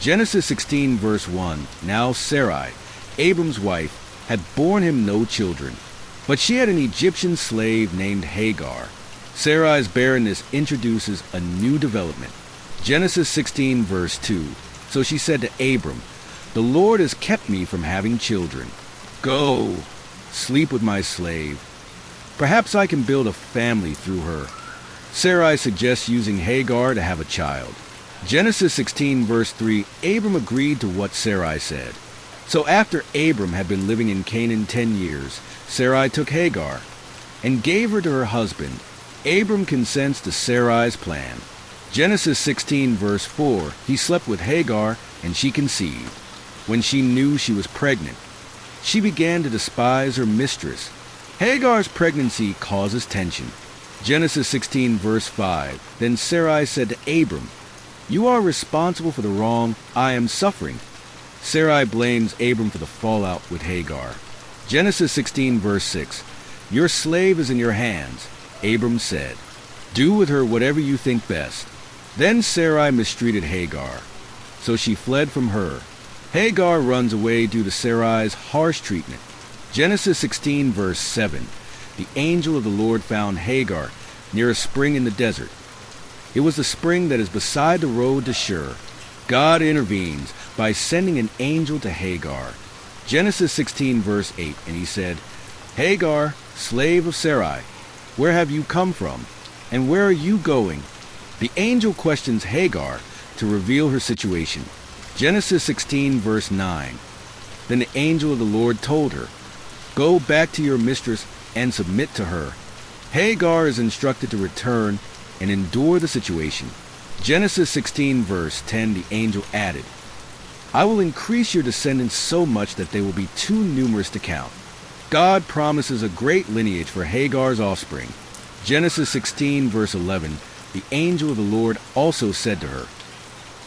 Genesis 16 verse 1. Now Sarai, Abram's wife, had borne him no children, but she had an Egyptian slave named Hagar. Sarai's barrenness introduces a new development. Genesis 16 verse 2. So she said to Abram, "The Lord has kept me from having children. Go, sleep with my slave. Perhaps I can build a family through her." Sarai suggests using Hagar to have a child. Genesis 16 verse 3, Abram agreed to what Sarai said. So after Abram had been living in Canaan 10 years, Sarai took Hagar and gave her to her husband. Abram consents to Sarai's plan. Genesis 16 verse 4, he slept with Hagar and she conceived. When she knew she was pregnant, she began to despise her mistress. Hagar's pregnancy causes tension. Genesis 16 verse 5, then Sarai said to Abram, "You are responsible for the wrong I am suffering." Sarai blames Abram for the fallout with Hagar. Genesis 16 verse 6, "Your slave is in your hands," Abram said. "Do with her whatever you think best." Then Sarai mistreated Hagar, so she fled from her. Hagar runs away due to Sarai's harsh treatment. Genesis 16 verse 7, the angel of the Lord found Hagar near a spring in the desert. It was the spring that is beside the road to Shur. God intervenes by sending an angel to Hagar. Genesis 16 verse 8, and he said, "Hagar, slave of Sarai, where have you come from, and where are you going?" The angel questions Hagar to reveal her situation. Genesis 16 verse 9, then the angel of the Lord told her, "Go back to your mistress and submit to her." Hagar is instructed to return and endure the situation. Genesis 16 verse 10, the angel added, "I will increase your descendants so much that they will be too numerous to count." God promises a great lineage for Hagar's offspring. Genesis 16 verse 11, the angel of the Lord also said to her,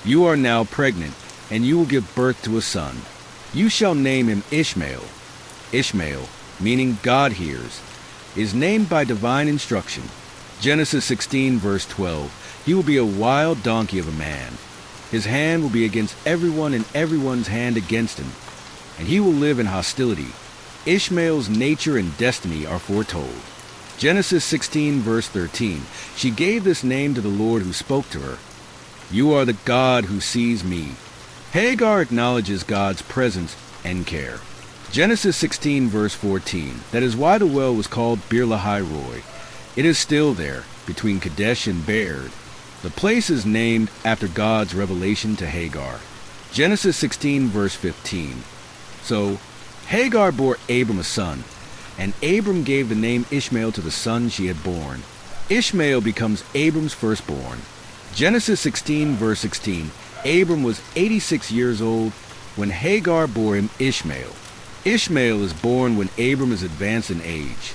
"You are now pregnant, and you will give birth to a son. You shall name him Ishmael." Ishmael, meaning God hears, is named by divine instruction. Genesis 16 verse 12, he will be a wild donkey of a man. His hand will be against everyone and everyone's hand against him, and he will live in hostility. Ishmael's nature and destiny are foretold. Genesis 16 verse 13, she gave this name to the Lord who spoke to her, "You are the God who sees me." Hagar acknowledges God's presence and care. Genesis 16 verse 14, that is why the well was called Bir Lahai Roi. It is still there, between Kadesh and Bered. The place is named after God's revelation to Hagar. Genesis 16 verse 15. So Hagar bore Abram a son, and Abram gave the name Ishmael to the son she had born. Ishmael becomes Abram's firstborn. Genesis 16 verse 16, Abram was 86 years old when Hagar bore him Ishmael. Ishmael is born when Abram is advanced in age.